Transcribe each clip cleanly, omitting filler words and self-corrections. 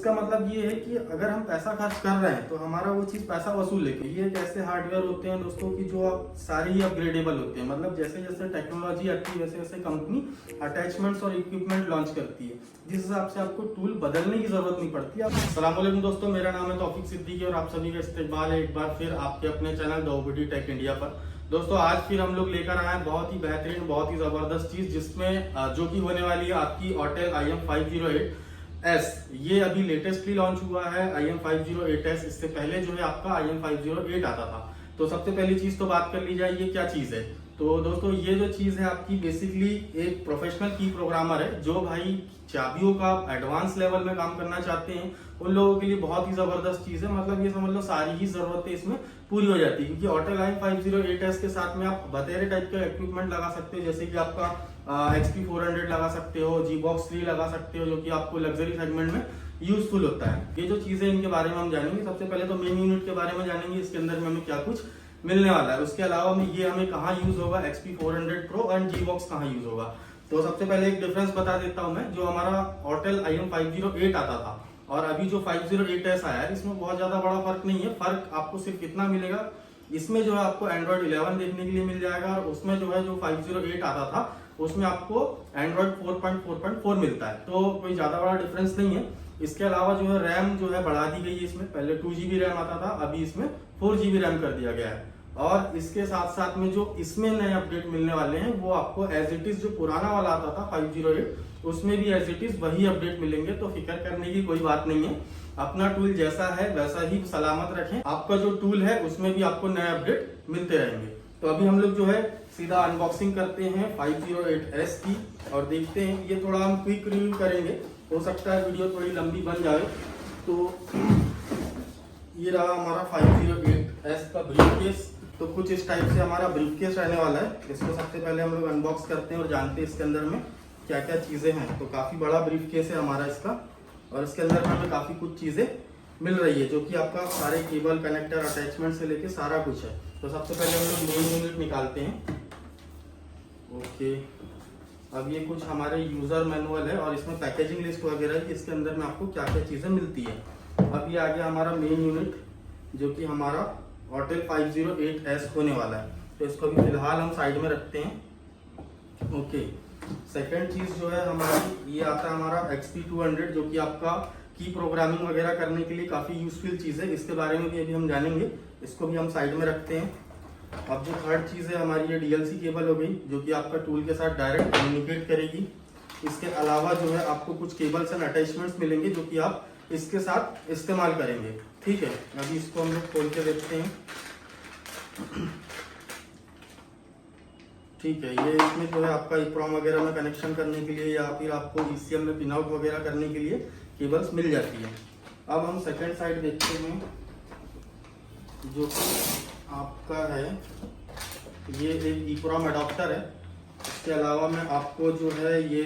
इसका मतलब ये है कि अगर हम पैसा खर्च कर रहे हैं तो हमारा वो चीज पैसा वसूल लेके। ये एक ऐसे हार्डवेयर होते हैं दोस्तों की जो आप सारे ही अपग्रेडेबल होते हैं। मतलब जैसे जैसे टेक्नोलॉजी आती है वैसे वैसे कंपनी अटैचमेंट्स और इक्विपमेंट लॉन्च करती है, जिस हिसाब से आपको टूल बदलने की जरूरत नहीं पड़ती। अस्सलाम वालेकुम दोस्तों, मेरा नाम है तौफीक सिद्दीकी और आप सभी का इस्तेमाल है एक बार फिर आपके अपने channel the OBD tech India पर। दोस्तों आज फिर हम लोग लेकर आए हैं बहुत ही बेहतरीन, बहुत ही जबरदस्त चीज, जिसमें जो कि होने वाली है आपकी ऑटेल IM508S। ये अभी लेटेस्टली लॉन्च हुआ है IM508S। इससे पहले जो है आपका IM508 आता था। तो सबसे पहली चीज तो बात कर ली जाए ये क्या चीज है। तो दोस्तों ये जो चीज है आपकी बेसिकली एक प्रोफेशनल की प्रोग्रामर है। जो भाई चाबियों का एडवांस लेवल में काम करना चाहते हैं उन लोगों के लिए बहुत ही जबरदस्त चीज है। मतलब ये समझ लो सारी ही जरूरतें इसमें पूरी हो जाती है, क्योंकि ऑटेल IM508S के साथ में आप बतेरे टाइप का इक्विपमेंट लगा सकते हो, जैसे कि आपका XP400 लगा सकते हो, Gbox 3 लगा सकते हो, जो कि आपको लग्जरी सेगमेंट में यूजफुल होता है। ये जो चीजें इनके बारे में हम जानेंगे। सबसे पहले तो मेन यूनिट के बारे में जानेंगे, इसके अंदर में हमें क्या कुछ मिलने वाला है। उसके अलावा में ये हमें कहाँ यूज होगा, XP400 Pro एंड Gbox कहाँ यूज होगा। तो सबसे पहले एक डिफरेंस बता देता हूँ मैं। जो हमारा ऑटेल IM508 आता था और अभी जो 508S आया है, इसमें बहुत ज्यादा बड़ा फर्क नहीं है। फर्क आपको सिर्फ कितना मिलेगा, इसमें जो है आपको Android 11 देखने के लिए मिल जाएगा और उसमें जो है जो 508 आता था उसमें आपको Android 4.4.4 मिलता है। तो कोई ज्यादा बड़ा डिफरेंस नहीं है। इसके अलावा जो है रैम जो है बढ़ा दी गई है। इसमें पहले 2GB रैम आता था, अभी इसमें 4GB रैम कर दिया गया है। और इसके साथ साथ में जो इसमें नए अपडेट मिलने वाले हैं वो आपको एज इट इज जो पुराना वाला आता था 508 उसमें भी एज इट इज वही अपडेट मिलेंगे। तो फिक्र करने की कोई बात नहीं है। अपना टूल जैसा है वैसा ही सलामत रखें। आपका जो टूल है उसमें भी आपको नए अपडेट मिलते रहेंगे। तो अभी हम लोग जो है सीधा अनबॉक्सिंग करते हैं 508S की और देखते हैं। ये थोड़ा हम क्विक रिव्यू करेंगे, हो सकता है वीडियो थोड़ी लंबी बन जाए। तो ये रहा हमारा 508S का ब्रीफकेस। तो कुछ इस टाइप से हमारा ब्रीफकेस रहने वाला है। इसको सबसे पहले हम लोग अनबॉक्स करते हैं और जानते हैं इसके अंदर में क्या क्या चीजें हैं। तो काफी बड़ा ब्रीफकेस है हमारा इसका और इसके अंदर में हमें काफी कुछ चीजें मिल रही है, जो कि आपका सारे केबल कनेक्टर अटैचमेंट से लेके सारा कुछ है। तो सबसे पहले हम लोग मेन यूनिट निकालते हैं। ओके, अब ये कुछ हमारे यूजर मैनुअल है और इसमें पैकेजिंग लिस्ट वगैरह है कि इसके अंदर में आपको क्या क्या चीजें मिलती है। अब ये आ गया हमारा मेन यूनिट, जो कि हमारा ऑटेल 508S होने वाला है। तो इसको अभी फिलहाल हम साइड में रखते हैं। ओके, सेकेंड चीज जो है हमारी, ये आता है हमारा XP200, जो कि आपका की प्रोग्रामिंग वगैरह करने के लिए काफी यूजफुल चीज है। इसके बारे में भी अभी हम जानेंगे, इसको भी हम साइड में रखते हैं। अब जो थर्ड चीज है हमारी, ये DLC केबल हो गई, जो कि आपका टूल के साथ डायरेक्ट कम्युनिकेट करेगी। इसके अलावा जो है आपको कुछ केबल्स एंड अटैचमेंट्स मिलेंगे जो कि आप इसके साथ इस्तेमाल करेंगे। ठीक है, अभी इसको हम लोग खोल के देखते हैं। ठीक है, ये इसमें जो है आपका EEPROM वगैरह में कनेक्शन करने के लिए या फिर आपको ECM में पिन आउट वगैरह करने के लिए केबल्स मिल जाती है। अब हम सेकेंड साइड देखते हैं, जो आपका है ये एक EEPROM अडॉप्टर है। इसके अलावा में आपको जो है ये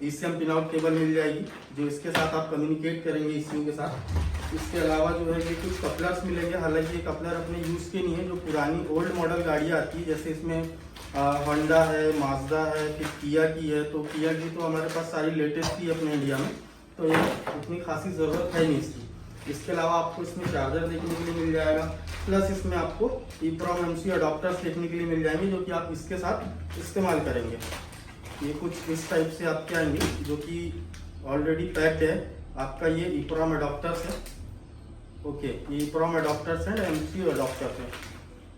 ECM पिन आउट केबल मिल जाएगी, जो इसके साथ आप कम्युनिकेट करेंगे ECU के साथ। इसके अलावा जो है ये कुछ कपलर्स मिलेंगे। हालांकि ये कपलर अपने यूज के नहीं है। जो पुरानी ओल्ड मॉडल गाड़ियाँ आती है, जैसे इसमें होंडा है, माजदा है, फिर किया की है। तो किया की तो हमारे पास सारी लेटेस्ट ही अपने इंडिया में, तो ये उतनी खासी जरूरत है नहीं इसकी। इसके अलावा आपको इसमें चार्जर देखने के लिए मिल जाएगा, प्लस इसमें आपको EEPROM MC अडॉप्टर्स देखने के लिए मिल जाएंगे, जो कि आप इसके साथ इस्तेमाल करेंगे। ये कुछ इस टाइप से आपके आएंगे, जो कि ऑलरेडी पैक्ड है। आपका ये EEPROM अडॉप्टर्स है। ओके, ये EEPROM अडॉप्टर्स हैं, MC अडॉप्टर्स हैं।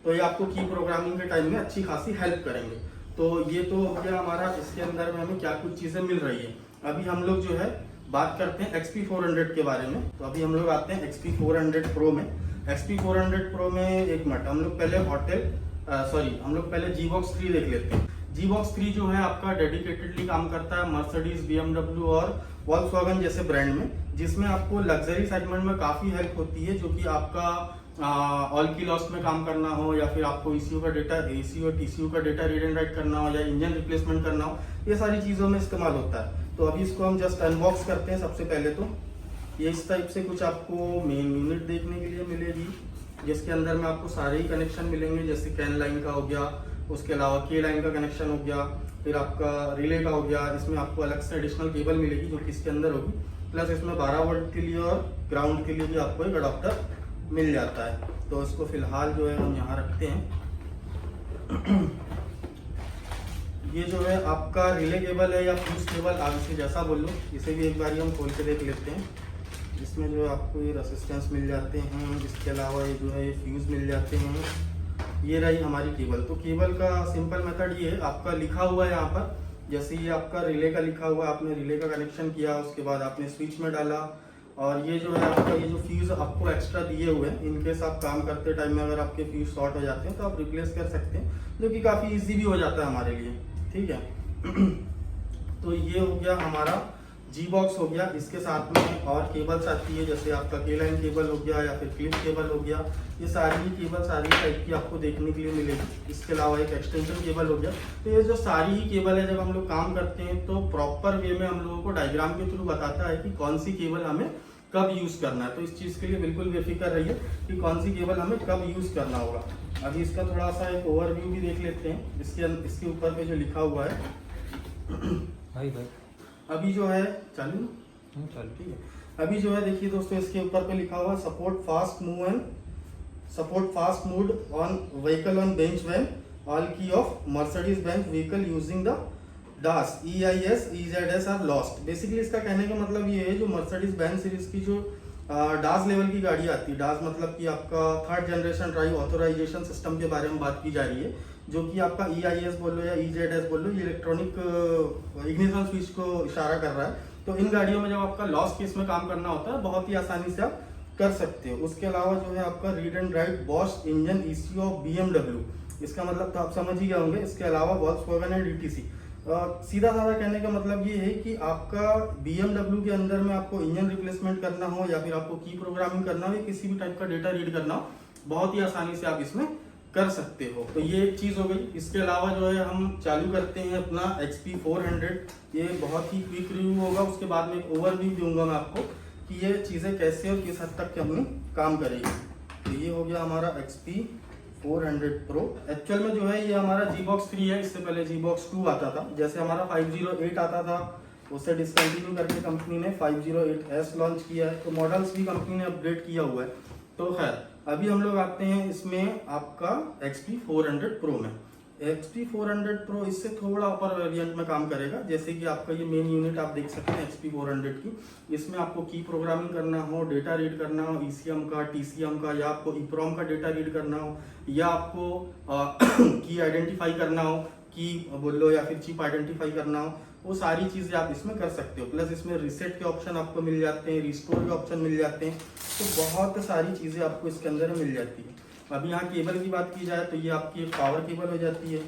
तो ये आपको की प्रोग्रामिंग के टाइम में अच्छी खासी हेल्प करेंगे। तो ये तो हो गया हमारा, इसके अंदर में हमें क्या कुछ चीजें मिल रही है। अभी हम लोग जो है बात करते हैं XP400 के बारे में। तो अभी हम लोग आते हैं XP400 Pro में। XP400 Pro में एक मिनट, हम लोग पहले Gbox 3 देख लेते हैं। Gbox 3 जो है आपका डेडिकेटेडली काम करता है मर्सिडीज, BMW और वॉल्क्सवैगन जैसे ब्रांड में, जिसमें आपको लग्जरी सेगमेंट में काफी हेल्प होती है। जो कि आपका ऑल की लॉस्ट में काम करना हो, या फिर आपको ECU का डेटा, ECU और TCU का डेटा रीड एंड राइट करना हो, या इंजन रिप्लेसमेंट करना हो, ये सारी चीजों में इस्तेमाल होता है। तो अभी इसको हम जस्ट अनबॉक्स करते हैं। सबसे पहले तो ये इस टाइप से कुछ आपको मेन यूनिट देखने के लिए मिलेगी, जिसके अंदर में आपको सारे ही कनेक्शन मिलेंगे, जैसे कैन लाइन का हो गया, उसके अलावा के लाइन का कनेक्शन हो गया, फिर आपका रिले का हो गया। इसमें आपको अलग से एडिशनल केबल मिलेगी जो कि इसके अंदर होगी। प्लस इसमें 12 वोल्ट के लिए और ग्राउंड के लिए भी आपको एक अडॉप्टर मिल जाता है। तो इसको फिलहाल जो है हम यहाँ रखते हैं। ये जो है आपका रिले केबल है या फ्यूज केबल, आप इसे जैसा बोल लो, इसे भी एक बार हम खोल के देख लेते हैं। इसमें जो है आपको ये रेसिस्टेंस मिल जाते हैं, इसके अलावा ये जो है ये फ्यूज मिल जाते हैं। ये रही हमारी केबल। तो केबल का सिंपल मेथड ये है, आपका लिखा हुआ है यहाँ पर, जैसे ये आपका रिले का लिखा हुआ है, आपने रिले का कनेक्शन किया, उसके बाद आपने स्विच में डाला, और ये जो है आपका ये जो फ्यूज आपको एक्स्ट्रा दिए हुए हैं, इनकेस आप काम करते टाइम में अगर आपके फ्यूज शॉर्ट हो जाते हैं तो आप रिप्लेस कर सकते हैं, जो कि काफ़ी इजी भी हो जाता है हमारे लिए, ठीक है। तो ये हो गया हमारा जी बॉक्स हो गया। इसके साथ में और केबल्स आती है, जैसे आपका के लाइन केबल हो गया या फिर क्लिप केबल हो गया। ये सारी ही केबल सारी टाइप की आपको देखने के लिए मिलेगी। इसके अलावा एक एक्सटेंशन केबल हो गया। तो ये जो सारी ही केबल है, जब हम लोग काम करते हैं तो प्रॉपर वे में हम लोगों को डायग्राम के थ्रू बताता है कि कौन सी केबल हमें कब यूज करना है। तो इस चीज के लिए बिल्कुल बेफिक्र रहिए कि कौन सी केबल हमें कब यूज करना होगा। अभी इसका थोड़ा सा एक ओवरव्यू भी देख लेते हैं। इसके ऊपर पे जो लिखा हुआ है भाई अभी जो है चालू, ठीक है। अभी जो है देखिए दोस्तों, इसके ऊपर पे लिखा हुआ support fast mood on vehicle on Benz van all key of Mercedes Benz vehicle using the DAS EIS EZS are lost. Basically इसका कहने का मतलब ये है, जो मर्सिडीज बेंज सीरीज की जो DAS लेवल की गाड़ी आती है, DAS मतलब कि आपका third generation drive authorization system के बारे में बात की जा रही है, जो कि आपका EIS बोल लो या EZS बोल लो, ये इलेक्ट्रॉनिक इग्निशन स्विच को इशारा कर रहा है। तो इन गाड़ियों में जब आपका लॉस केस में काम करना होता है, बहुत ही आसानी से आप कर सकते हो। उसके अलावा जो है आपका read and right Bosch engine ECU of BMW, इसका मतलब तो आप समझ ही गए होंगे। इसके अलावा वॉल्क्सवैगन एंड DTC। सीधा साधा कहने का मतलब ये है कि आपका BMW के अंदर में आपको इंजन रिप्लेसमेंट करना हो या फिर आपको की प्रोग्रामिंग करना हो या किसी भी टाइप का डेटा रीड करना हो, बहुत ही आसानी से आप इसमें कर सकते हो। तो ये एक चीज हो गई। इसके अलावा जो है हम चालू करते हैं अपना XP 400। ये बहुत ही क्विक रिव्यू होगा, उसके बाद में एक ओवरव्यू दूंगा मैं आपको कि ये चीजें कैसे और किस हद तक हमें काम करेगी। तो ये हो गया हमारा XP 400 Pro। एक्चुअल में जो है ये हमारा G-Box 3 है, इससे पहले G-Box 2 आता था। जैसे हमारा 508 आता था, उसे डिसकंटिन्यू करके कंपनी ने 508S लॉन्च किया है। तो मॉडल्स भी कंपनी ने अपडेट किया हुआ है। तो खैर अभी हम लोग आते हैं इसमें आपका XP 400 Pro में। XP 400 Pro इससे थोड़ा ऊपर वेरिएंट में काम करेगा। जैसे कि आपका ये मेन यूनिट आप देख सकते हैं XP 400 की, इसमें आपको की प्रोग्रामिंग करना हो, डेटा रीड करना हो, ECM का, TCM का, या आपको EPROM का डेटा रीड करना हो, या आपको की आइडेंटिफाई करना हो, की बोल लो, या फिर चिप आइडेंटिफाई करना हो, वो सारी चीजें आप इसमें कर सकते हो। प्लस इसमें रीसेट के ऑप्शन आपको मिल जाते हैं, रिस्टोर के ऑप्शन मिल जाते हैं। तो बहुत सारी चीजें आपको इसके अंदर मिल जाती है। अभी यहाँ केबल की बात की जाए तो ये आपकी एक पावर केबल हो जाती है।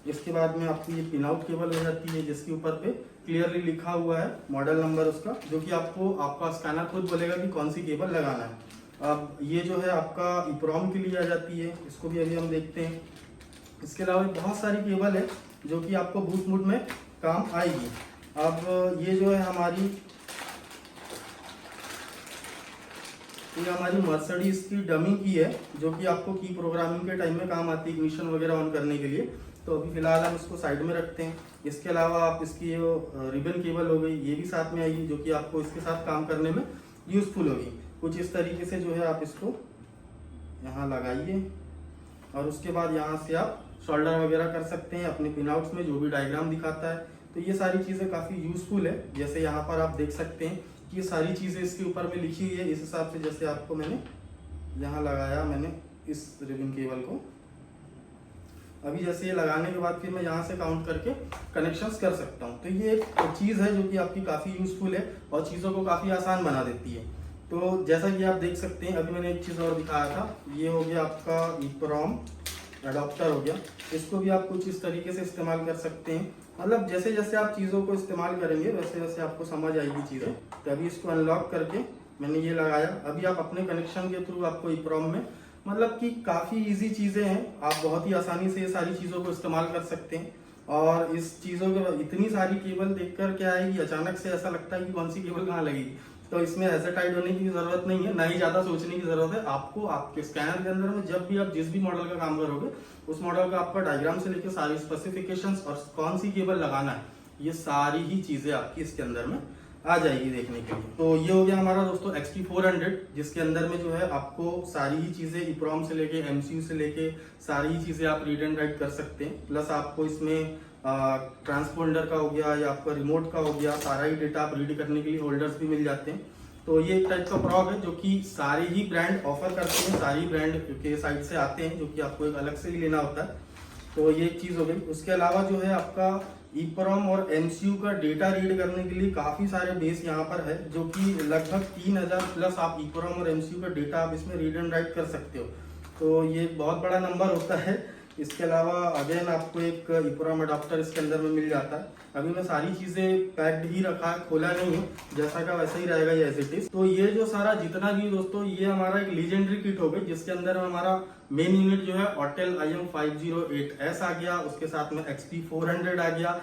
इसके बाद में आपकी ये पिन आउट केबल हो जाती है, जिसके ऊपर पे क्लियरली लिखा हुआ है मॉडल नंबर उसका, जो कि आपको आपका स्कैनर खुद बोलेगा कि कौन सी केबल लगाना है। अब ये जो है आपका EPROM के लिए आ जाती है, इसको भी अभी हम देखते हैं। इसके अलावा बहुत सारी केबल है जो कि आपको बूट मोड में काम आएगी। अब ये जो है हमारी मर्सिडीज की डमी की है, जो कि आपको की प्रोग्रामिंग के टाइम में काम आती है, इग्निशन वगैरह ऑन करने के लिए। तो अभी फिलहाल हम इसको साइड में रखते हैं। इसके अलावा आप इसकी रिबन केबल हो गई, ये भी साथ में आएगी, जो कि आपको इसके साथ काम करने में यूजफुल होगी। कुछ इस तरीके से जो है आप इसको यहाँ लगाइए और उसके बाद यहाँ से आप शोल्डर वगैरह कर सकते हैं अपने पिन आउट्स में, जो भी डायग्राम दिखाता है। तो ये सारी चीज़ें काफ़ी यूजफुल है। जैसे यहाँ पर आप देख सकते हैं कि ये सारी चीज़ें इसके ऊपर में लिखी हुई है, इस हिसाब से जैसे आपको मैंने यहाँ लगाया, मैंने इस रिबन केबल को। अभी जैसे ये लगाने के बाद फिर मैं यहाँ से काउंट करके कनेक्शंस कर सकता हूँ। तो ये एक चीज़ है जो कि आपकी काफ़ी यूजफुल है और चीज़ों को काफ़ी आसान बना देती है। तो जैसा कि आप देख सकते हैं, अभी मैंने एक चीज़ और दिखाया था, ये हो गया आपका EPROM अडॉप्टर हो गया। इसको भी आप कुछ इस तरीके से इस्तेमाल कर सकते हैं। मतलब जैसे जैसे आप चीज़ों को इस्तेमाल करेंगे वैसे वैसे आपको समझ आएगी चीज़ें। तो अभी इसको अनलॉक करके मैंने ये लगाया। अभी आप अपने कनेक्शन के थ्रू आपको EPROM में, मतलब कि काफ़ी इजी चीज़ें हैं, आप बहुत ही आसानी से ये सारी चीज़ों को इस्तेमाल कर सकते हैं। और इस चीज़ों के इतनी सारी केबल देखकर क्या है कि अचानक से ऐसा लगता है कि कौन सी केबल कहाँ लगेगी। तो इसमें हेजिटेट होने की जरूरत नहीं है, ना ही ज्यादा सोचने की जरूरत है। आपको आपके स्कैनर के अंदर में जब भी आप जिस भी मॉडल का काम करोगे, उस मॉडल का आपका डायग्राम से लेकर सारी स्पेसिफिकेशंस और कौन सी केबल लगाना है, ये सारी ही चीजें आपकी इसके अंदर में आ जाएगी देखने के लिए। तो ये हो गया हमारा दोस्तों XT400, जिसके अंदर में जो है आपको सारी ही चीजें EEPROM से लेके MCU से लेके सारी ही चीजें आप रीड एंड राइट कर सकते हैं। प्लस आपको इसमें ट्रांसपोंडर का हो गया या आपका रिमोट का हो गया, सारा ही डेटा आप रीड करने के लिए होल्डर्स भी मिल जाते हैं। तो ये एक टाइप का प्रॉग है जो कि सारे ही ब्रांड ऑफर करते हैं, सारी ब्रांड के साइड से आते हैं, जो कि आपको एक अलग से ही लेना होता है। तो ये एक चीज हो गई। उसके अलावा जो है आपका EEPROM और MCU का डेटा रीड करने के लिए काफी सारे बेस यहाँ पर है, जो कि लगभग 3000 प्लस आप EEPROM और MCU का डेटा आप इसमें रीड एंड राइट कर सकते हो। तो ये बहुत बड़ा नंबर होता है। इसके अलावा अगेन आपको एक EEPROM अडाप्टर इसके अंदर में मिल जाता है। अभी मैं सारी चीजें पैक्ड ही रखा है, खोला नहीं है, जैसा का वैसा ही रहेगा ये एज इट इज। तो ये जो सारा जितना भी दोस्तों, ये हमारा एक लीजेंडरी किट हो गई, जिसके अंदर हमारा मेन यूनिट जो है ऑटेल IM508S आ गया, उसके साथ में XP400 आ गया,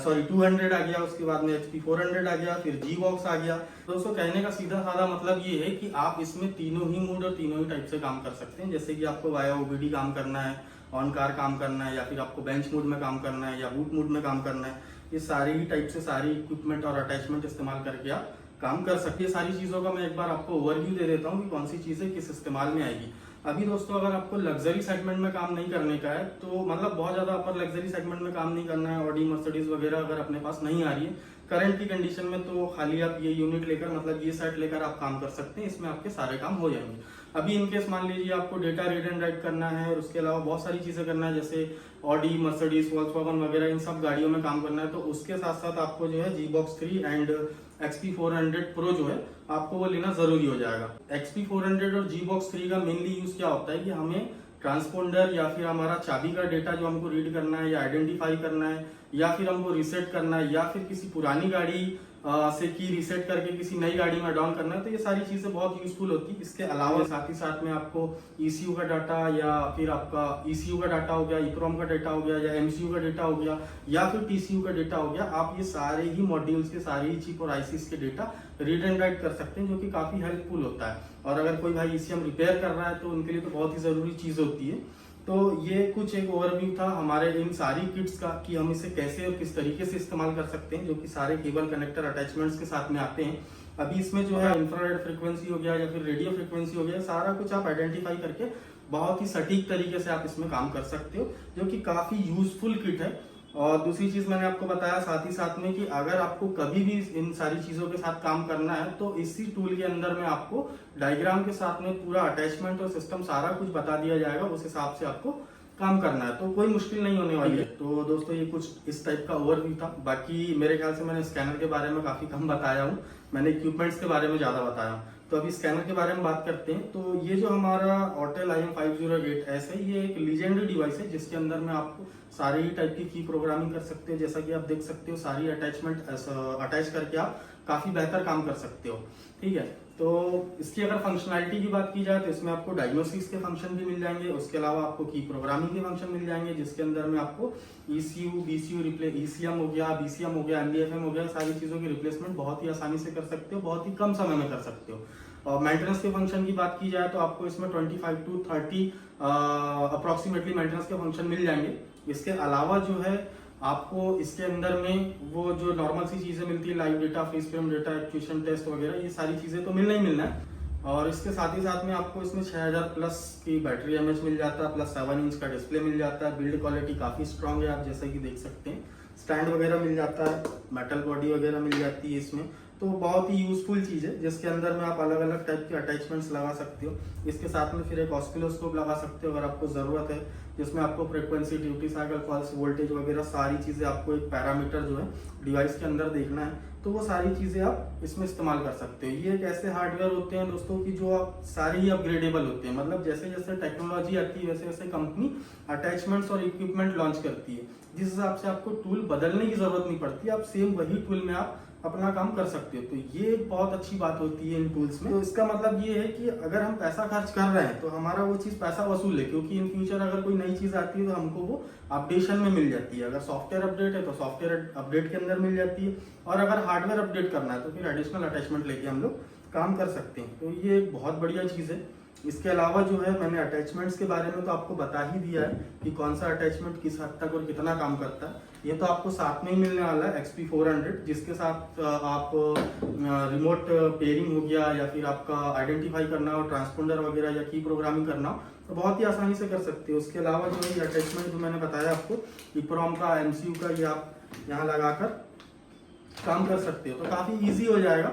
सॉरी 200 आ गया, उसके बाद में XP400 आ गया, फिर G-Box आ गया। दोस्तों कहने का सीधा साधा मतलब ये है कि आप इसमें तीनों ही मूड और तीनों ही टाइप से काम कर सकते हैं। जैसे कि आपको वाया OBD काम करना है, ऑन कार काम करना है, या फिर आपको बेंच मोड में काम करना है या बूट मोड में काम करना है, ये सारी ही टाइप से सारी इक्विपमेंट और अटैचमेंट इस्तेमाल करके आप काम कर सकते हैं। सारी चीजों का मैं एक बार आपको ओवरव्यू दे देता हूँ कि कौन सी चीजें किस इस्तेमाल में आएगी। अभी दोस्तों अगर आपको लग्जरी सेगमेंट में काम नहीं करने का है, तो मतलब बहुत ज्यादा अपर लग्जरी सेगमेंट में काम नहीं करना है, ऑडी मर्सिडीज वगैरह अगर अपने पास नहीं आ रही है करंट की कंडीशन में, तो खाली आप ये यूनिट लेकर, मतलब ये सेट लेकर आप काम कर सकते हैं। इसमें आपके सारे काम हो जाएंगे। अभी इनकेस मान लीजिए आपको डेटा रीड एंड राइट करना है और उसके अलावा बहुत सारी चीजें करना है, जैसे ऑडी मर्सिडीज वोल्क्सवैगन वगैरह इन सब गाड़ियों में काम करना है, तो उसके साथ साथ आपको जो है G-Box 3 एंड XP400 Pro जो है आपको वो लेना जरूरी हो जाएगा। XP400 और G-Box 3 का मेनली यूज क्या होता है कि हमें ट्रांसपोंडर या फिर हमारा चाबी का डेटा जो हमको रीड करना है या आइडेंटिफाई करना है, या फिर हमको रीसेट करना है, या फिर किसी पुरानी गाड़ी से की रीसेट करके किसी नई गाड़ी में डाउन करना है, तो ये सारी चीजें बहुत यूजफुल होती है। इसके अलावा साथ ही साथ में आपको ECU का डाटा, या फिर आपका ECU का डाटा हो गया, EEPROM का डाटा हो गया, या MCU का डाटा हो गया, या फिर TCU का डाटा हो गया, आप ये सारे ही मॉड्यूल्स के सारे ही चिप और ICs के डाटा रीड एंड राइट कर सकते हैं, जो कि काफी हेल्पफुल होता है। और अगर कोई भाई ECM रिपेयर कर रहा है तो उनके लिए तो बहुत ही जरूरी चीज होती है। तो ये कुछ एक ओवरव्यू था हमारे इन सारी किट्स का कि हम इसे कैसे और किस तरीके से इस्तेमाल कर सकते हैं, जो कि सारे केबल कनेक्टर अटैचमेंट्स के साथ में आते हैं। अभी इसमें जो है इंफ्रारेड फ्रीक्वेंसी हो गया या फिर रेडियो फ्रीक्वेंसी हो गया, सारा कुछ आप आइडेंटिफाई करके बहुत ही सटीक तरीके से आप इसमें काम कर सकते हो, जो कि काफी यूजफुल किट है। और दूसरी चीज मैंने आपको बताया साथ ही साथ में कि अगर आपको कभी भी इन सारी चीजों के साथ काम करना है, तो इसी टूल के अंदर में आपको डायग्राम के साथ में पूरा अटैचमेंट और सिस्टम सारा कुछ बता दिया जाएगा, उस हिसाब से आपको काम करना है, तो कोई मुश्किल नहीं होने वाली है। तो दोस्तों ये कुछ इस टाइप का ओवरव्यू था। बाकी मेरे ख्याल से मैंने स्कैनर के बारे में काफी कम बताया हूँ, मैंने इक्विपमेंट्स के बारे में ज्यादा बताया हूँ। तो अभी स्कैनर के बारे में बात करते हैं। तो ये जो हमारा ऑटेल IM508S है, ये एक लीजेंडरी डिवाइस है, जिसके अंदर में आपको सारी ही टाइप की प्रोग्रामिंग कर सकते हो। जैसा कि आप देख सकते हो सारी अटैचमेंट अटैच करके आप काफी बेहतर काम कर सकते हो। ठीक है, तो इसकी अगर फंक्शनैलिटी की बात की जाए तो इसमें आपको डायग्नोस्टिक्स के फंक्शन भी मिल जाएंगे। उसके अलावा आपको की प्रोग्रामिंग के फंक्शन मिल जाएंगे, जिसके अंदर में आपको ECU, BCU ECM हो गया, BCM हो गया, MBFM हो गया, सारी चीजों की रिप्लेसमेंट बहुत ही आसानी से कर सकते हो, बहुत ही कम समय में कर सकते हो। और मेंटेनेंस के फंक्शन की बात की जाए तो आपको इसमें 25 to 30 अप्रोक्सीमेटली मेंटेनेंस के फंक्शन मिल जाएंगे। इसके अलावा जो है आपको इसके अंदर में वो जो नॉर्मल सी चीजें मिलती है, live data, freeze frame data, actuation test वगैरह, ये सारी चीजें तो मिलना ही मिलना है। और इसके साथ ही साथ में आपको इसमें 6000 प्लस की बैटरी एमएच मिल जाता है, प्लस 7 इंच का डिस्प्ले मिल जाता है। बिल्ड क्वालिटी काफी स्ट्रांग है, आप जैसे कि देख सकते हैं। स्टैंड वगैरह मिल जाता है, मेटल बॉडी वगैरह मिल जाती है इसमें। तो बहुत ही यूजफुल चीज है, जिसके अंदर में आप अलग अलग टाइप के अटैचमेंट्स लगा सकते हो। इसके साथ में फिर एक ऑस्किलोस्कोप लगा सकते हो अगर आपको जरूरत है, जिसमें आपको frequency, duty cycle, pulse, voltage वगैरह सारी चीजें आपको एक पैरामीटर जो है डिवाइस के अंदर देखना है, तो वो सारी चीजें आप इसमें इस्तेमाल कर सकते हो। ये एक ऐसे हार्डवेयर होते हैं दोस्तों की जो आप सारे ही अपग्रेडेबल होते हैं, मतलब जैसे जैसे टेक्नोलॉजी आती है वैसे वैसे कंपनी अटैचमेंट्स और इक्विपमेंट लॉन्च करती है, जिस हिसाब से आपको टूल बदलने की जरूरत नहीं पड़ती, आप सेम वही टूल में आप अपना काम कर सकते हो। तो ये एक बहुत अच्छी बात होती है इन टूल्स में। तो इसका मतलब ये है कि अगर हम पैसा खर्च कर रहे हैं तो हमारा वो चीज पैसा वसूल है, क्योंकि इन फ्यूचर अगर कोई नई चीज आती है तो हमको वो अपडेशन में मिल जाती है। अगर सॉफ्टवेयर अपडेट है तो सॉफ्टवेयर अपडेट के अंदर मिल जाती है, और अगर हार्डवेयर अपडेट करना है तो फिर एडिशनल अटैचमेंट लेके हम लोग काम कर सकते हैं। तो ये एक बहुत बढ़िया चीज़ है। इसके अलावा जो है मैंने अटैचमेंट्स के बारे में तो आपको बता ही दिया है कि कौन सा अटैचमेंट किस हद तक और कितना काम करता है। ये तो आपको साथ में ही मिलने वाला है XP400, जिसके साथ आप रिमोट पेयरिंग हो गया या फिर आपका आइडेंटिफाई करना हो, ट्रांसपोंडर वगैरह या की प्रोग्रामिंग करना हो तो बहुत ही आसानी से कर सकते हो। उसके अलावा जो है ये अटैचमेंट जो मैंने बताया आपको EEPROM का, MCU का, ये आप यहाँ लगाकर काम कर सकते हो तो काफ़ी ईजी हो जाएगा।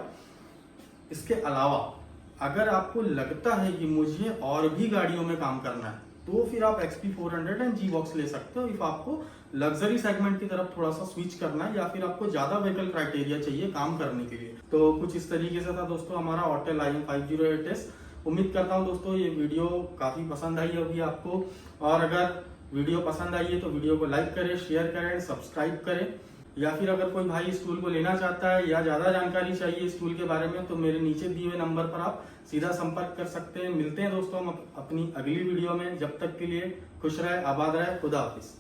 इसके अलावा अगर आपको लगता है कि मुझे और भी गाड़ियों में काम करना है तो फिर आप XP400 एंड G-Box ले सकते हो। इफ आपको लग्जरी सेगमेंट की तरफ थोड़ा सा स्विच करना है या फिर आपको ज्यादा व्हीकल क्राइटेरिया चाहिए काम करने के लिए। तो कुछ इस तरीके से था दोस्तों हमारा ऑटेल IM508S। उम्मीद करता हूँ दोस्तों ये वीडियो काफी पसंद आई होगी आपको, और अगर वीडियो पसंद आई है तो वीडियो को लाइक करें, शेयर करें, सब्सक्राइब करें। या फिर अगर कोई भाई इस टूल को लेना चाहता है या ज्यादा जानकारी चाहिए इस टूल के बारे में तो मेरे नीचे दिए हुए नंबर पर आप सीधा संपर्क कर सकते हैं। मिलते हैं दोस्तों हम अपनी अगली वीडियो में। जब तक के लिए खुश रहे, आबाद रहे, खुदा हाफिज।